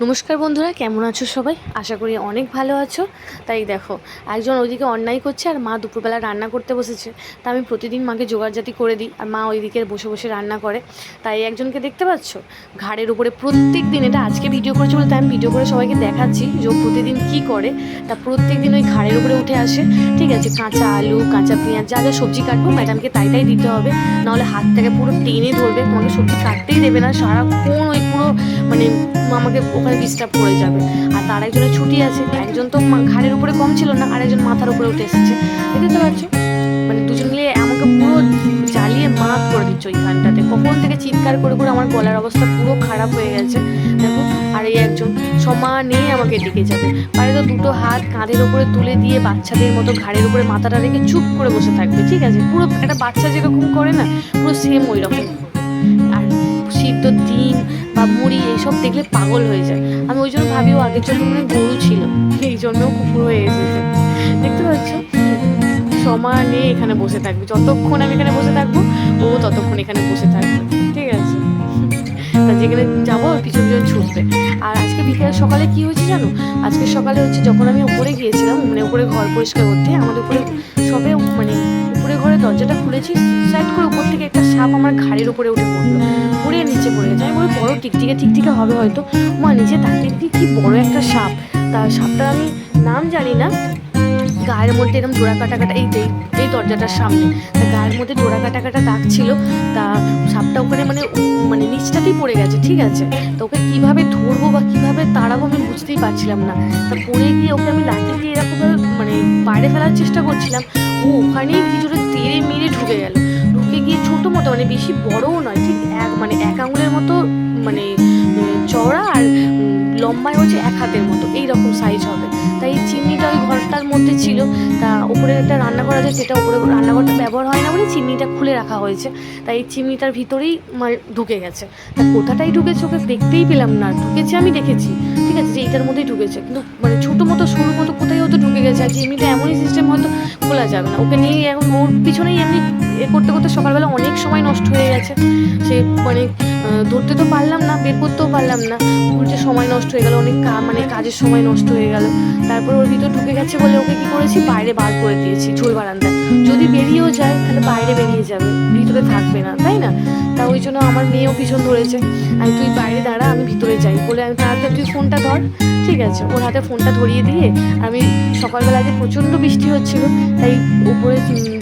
নমস্কার বন্ধুরা, কেমন আছো সবাই? আশা করি অনেক ভালো আছো। তাই দেখো, একজন ওইদিকে অন্যায় করছে আর মা দুপুরবেলা রান্না করতে বসেছে। তা আমি প্রতিদিন মাকে জোগাড়জাতি করে দিই আর মা ওইদিকে বসে বসে রান্না করে। তাই একজনকে দেখতে পাচ্ছ ঘাড়ের উপরে প্রত্যেক দিন, এটা আজকে ভিডিও করেছি বলে তাই আমি ভিডিও করে সবাইকে দেখাচ্ছি যে ও প্রতিদিন কী করে। তা প্রত্যেক দিন ওই ঘাড়ের উপরে উঠে আসে, ঠিক আছে? কাঁচা আলু, কাঁচা পেঁয়াজ, যা যা সবজি কাটবো ম্যাডামকে তাই দিতে হবে, নাহলে হাত থেকে পুরো টেনে ধরবে, তোমাকে সবজি কাটতেই দেবে না, সারাক্ষণ ওই পুরো মানে আমাকে ওখানে ডিস্টার্ব করে যাবে। আর তার একজনের ছুটি আছে, একজন তো ঘাড়ের উপরে কম ছিল না, আর একজন মাথার উপরে উঠে এসেছে, দেখতে পাচ্ছ? মানে দুজন মিলে আমাকে পুরো জ্বালিয়ে মাত করে দিচ্ছে ওইখানটাতে। কখন থেকে চিৎকার করে করে আমার গলার অবস্থা পুরো খারাপ হয়ে গেছে দেখো। আর এই একজন সমানে আমাকে ডেকে যাবে, পারে তো দুটো হাত কাঁধের উপরে তুলে দিয়ে বাচ্চাদের মতো ঘাড়ের উপরে মাথাটা রেখে চুপ করে বসে থাকবে, ঠিক আছে? পুরো একটা বাচ্চা যেরকম করে না, পুরো সেম ওই রকম। আর সিদ্ধ ডিম বা মুড়ি এইসব দেখলে পাগল হয়ে যায়। আমি ওই জন্য ভাবি ও আগের জন্য মানে গরু ছিল, এই জন্য কুকুর হয়ে এসেছে, দেখতে পাচ্ছ? সমানে এখানে বসে থাকবে, যতক্ষণ আমি এখানে বসে থাকবো ও ততক্ষণ এখানে বসে থাকবে, ঠিক আছে? তা যেখানে যাবো পিছন পিছন ছুটবে। আর আজকে বিকেল সকালে কি হয়েছে জানো? আজকে সকালে হচ্ছে যখন আমি উপরে গিয়েছিলাম, মানে উপরে ঘর পরিষ্কার করতে, আমাদের উপরে সবে মানে উপরে ঘরে দরজাটা খুলেছি, সাইড করে উপর থেকে একটা সাপ আমার ঘাড়ের উপরে উঠে পড়লো, পড়ে নিচে পড়ে গেছে। আমি বলি বড় টিকটিকে টিকটিকে হবে হয়তো, মা নিচে তাকিয়ে দেখি কি বড় একটা সাপ। তা সাপটার আমি নাম জানি না, গায়ের মধ্যে এরকম ডোরা কাটা কাটা, এই দরজাটার সামনে তা গায়ের মধ্যে ডোরা কাটা কাটা দাগ ছিল। তা সাপটা ওখানে মানে মানে নিচটাতেই পড়ে গেছে, ঠিক আছে? তো ওকে কীভাবে ধরবো বা কীভাবে তাড়াবো আমি বুঝতেই পারছিলাম না। তা পড়ে গিয়ে ওকে আমি লাঠি দিয়ে এরকমভাবে মানে বাইরে ফেলার চেষ্টা করছিলাম, ও ওখানেই কিছুটা তেড়ে মেরে ঢুকে গেল। ঢুকে গিয়ে ছোটো মতো, মানে বেশি বড়ও নয়, ঠিক মানে এক আঙুলের মতো মানে চওড়া, আর লম্বায় হচ্ছে এক হাতের মতো, এইরকম সাইজ হবে। তাই এই চিমনিটা ওই ঘরটার মধ্যে ছিল। তা উপরে একটা রান্নাঘর আছে, যেটা উপরে রান্নাঘরটা ব্যবহার হয় না বলে চিমনিটা খুলে রাখা হয়েছে। তাই এই চিমনিটার ভিতরেই ঢুকে গেছে। তা কোথাটাই ঢুকেছে ওকে দেখতেই পেলাম না, ঢুকেছে আমি দেখেছি, ঠিক আছে, যে এইটার মধ্যেই ঢুকেছে, কিন্তু মানে ছোটো মতো সরু মতো কোথায় হয়তো ঢুকে গেছে। আর চিমনিটা এমনই সিস্টেম হয়তো খোলা যাবে না, ওকে নিয়ে এখন ওর পিছনেই এমনি করতে করতে সকালবেলা অনেক সময় নষ্ট হয়ে গেছে। সে মানে ধরতে তো পারলাম না, বের করতেও পারলাম না, উল্টে সময় নষ্ট হয়ে গেল, অনেক মানে কাজের সময় নষ্ট হয়ে গেল। তারপর ওর ভিতর ঢুকে গেছে বলে ওকে কী করেছি, বাইরে বার করে দিয়েছি ঝোল বারান্দায়। যদি বেরিয়েও যায় তাহলে বাইরে বেরিয়ে যাবে, ভিতরে থাকবে না, তাই না? তা ওই জন্য আমার মেয়েও পিছন ধরেছে, আমি তুই বাইরে দাঁড়া, আমি ভিতরে যাই বলে আমি তাড়াতাড়ি তুই ফোনটা ধর, ঠিক আছে? ওর হাতে ফোনটা ধরিয়ে দিয়ে আমি সকালবেলা যে প্রচণ্ড বৃষ্টি হচ্ছিল, তাই উপরে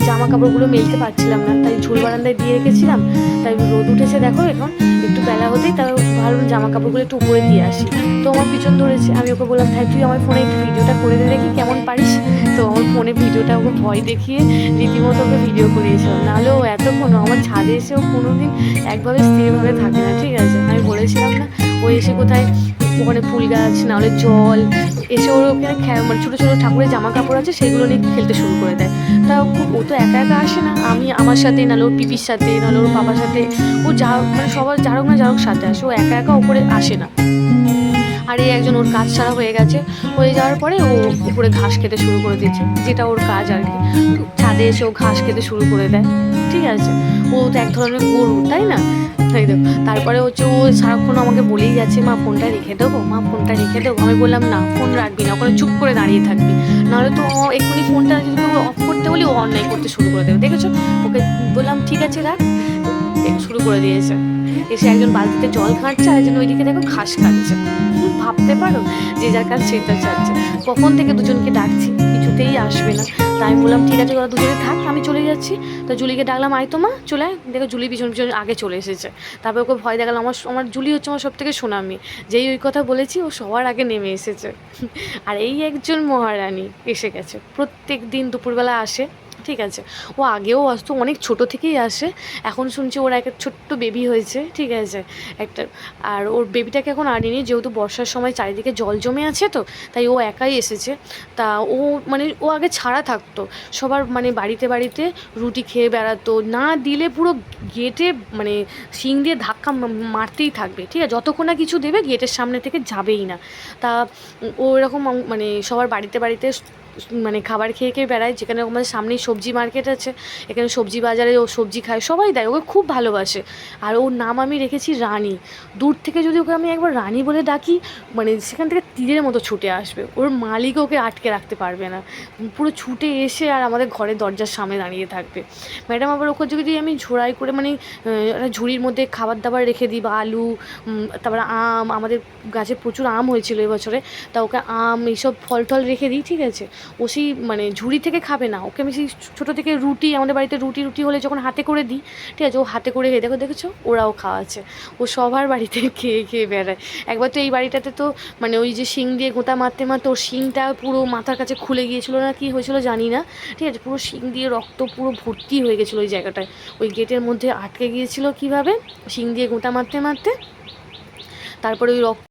জামা কাপড়গুলো মেলতে পারছিলাম না, তাই ঝোল বারান্দায় দিয়ে রেখেছিলাম। তাই রোদ উঠেছে দেখো এখন, একটু বেলা হতেই তার ভালো জামা কাপড়গুলো একটু উপরে দিয়ে আসি। তো আমার পিছন ধরেছে, আমি ওকে বললাম তাই তুই আমার ফোনে একটু ভিডিওটা করে দে দেখি কেমন পারিস। তো আমার ফোনে ভিডিওটা ওকে ভয় দেখিয়ে রীতিমতো ওকে ভিডিও করিয়েছিলাম, নাহলে ও এতক্ষণ আমার ছাদে এসেও কোনো দিন একভাবে স্থিরভাবে থাকে না, ঠিক আছে? আমি বলেছিলাম না, ও এসে কোথায় ওখানে ফুল গাছ, নাহলে জল, এসে ওর ওখানে মানে ছোটো ছোটো ঠাকুরের জামা কাপড় আছে সেগুলো নিয়ে খেলতে শুরু করে দেয়। তা ও তো একা একা আসে না, আমি আমার সাথে, নাহলে ওর পিপির সাথে, নাহলে ওর বাবার সাথে, ও যা মানে সবার যারক না যারক সাথে আসে, ও একা একা ওপরে আসে না। আর এই একজন ওর কাজ ছাড়া হয়ে গেছে, হয়ে যাওয়ার পরে ও উপরে ঘাস খেতে শুরু করে দিয়েছে, যেটা ওর কাজ আর কি। ছাদে এসে ও ঘাস খেতে শুরু করে দেয়, ঠিক আছে? ও তো এক ধরনের গরু, তাই না? তাই তো। তারপরে হচ্ছে ও সারাক্ষণ আমাকে বলেই যাচ্ছে, মা ফোনটা রেখে দেবো, মা ফোনটা রেখে দেবো। আমি বললাম না, ফোন রাখবি না, ওখানে চুপ করে দাঁড়িয়ে থাকবি, নাহলে তো এক্ষুনি ফোনটা যদি অফ করতে বলি ও অন্যায় করতে শুরু করে দেবে, দেখেছো? ওকে বললাম ঠিক আছে রাখ, শুরু করে দিয়েছে। এসে একজন বালতিতে জল ঘাঁটছে, আর একজন ওইদিকে দেখো ঘাস খাচ্ছে। ভাবতে পারো, যে যার কাজ সেটা চাচ্ছে। কখন থেকে দুজনকে ডাকছি, কিছুতেই আসবে না। তাই আমি বললাম ঠিক আছে ওরা দুজনে থাক, আমি চলে যাচ্ছি। তো জুলিকে ডাকলাম, আয় তো মা, চলে আয়। দেখো জুলি পিছন পিছন আগে চলে এসেছে। তারপরে ওকে ভয় দেখালাম, আমার জুলি হচ্ছে আমার সব থেকে সোনামি, যেই ওই কথা বলেছি ও সবার আগে নেমে এসেছে। আর এই একজন মহারানী এসে গেছে, প্রত্যেক দিন দুপুরবেলা আসে, ঠিক আছে? ও আগেও আসতো, অনেক ছোট থেকেই আসে। এখন শুনছি ওর একটা ছোট্ট বেবি হয়েছে, ঠিক আছে, একটা। আর ওর বেবিটাকে এখন আনিনি, যেহেতু বর্ষার সময় চারিদিকে জল জমে আছে, তো তাই ও একাই এসেছে। তা ও মানে ও আগে ছাড়া থাকতো, সবার মানে বাড়িতে বাড়িতে রুটি খেয়ে বেড়াতো, না দিলে পুরো গেটে মানে শিং দিয়ে ধাক্কা মারতেই থাকবে, ঠিক আছে? যতক্ষণ না কিছু দেবে গেটের সামনে থেকে যাবেই না। তা ও এরকম মানে সবার বাড়িতে বাড়িতে মানে খাবার খেয়ে খেয়ে বেড়ায়, যেখানে আমাদের সামনেই সবজি মার্কেট আছে, এখানে সবজি বাজারে ও সবজি খায়, সবাই দেয়, ওকে খুব ভালোবাসে। আর ওর নাম আমি রেখেছি রানী। দূর থেকে যদি ওকে আমি একবার রানী বলে ডাকি, মানে সেখান থেকে তীরের মতো ছুটে আসবে, ওর মালিক ওকে আটকে রাখতে পারবে না, পুরো ছুটে এসে আর আমাদের ঘরের দরজার সামনে দাঁড়িয়ে থাকবে। ম্যাডাম আবার ওকে যদি আমি ঝোড়াই করে মানে একটা ঝুড়ির মধ্যে খাবার দাবার রেখে দিই, বা আলু, তারপরে আম, আমাদের গাছে প্রচুর আম হয়েছিল এবছরে, তা ওকে আম এইসব ফল টল রেখে দিই, ঠিক আছে, ও সেই মানে ঝুড়ি থেকে খাবে না, ওকে আমি সেই ছোটো থেকে রুটি, আমাদের বাড়িতে রুটি রুটি হলে যখন হাতে করে দিই, ঠিক আছে, ও হাতে করে খেয়ে দেখেছো ওরাও খাওয়াচ্ছে, ও সবার বাড়িতে খেয়ে খেয়ে বেড়ায়। একবার তো এই বাড়িটাতে তো মানে ওই যে শিং দিয়ে গোঁতা মারতে মারতে ওর শিংটা পুরো মাথার কাছে খুলে গিয়েছিলো না কি হয়েছিল জানি না, ঠিক আছে, পুরো শিং দিয়ে রক্ত পুরো ভর্তি হয়ে গেছিলো ওই জায়গাটায়, ওই গেটের মধ্যে আটকে গিয়েছিলো কীভাবে, শিং দিয়ে গোঁতা মারতে মারতে, তারপরে ওই রক্ত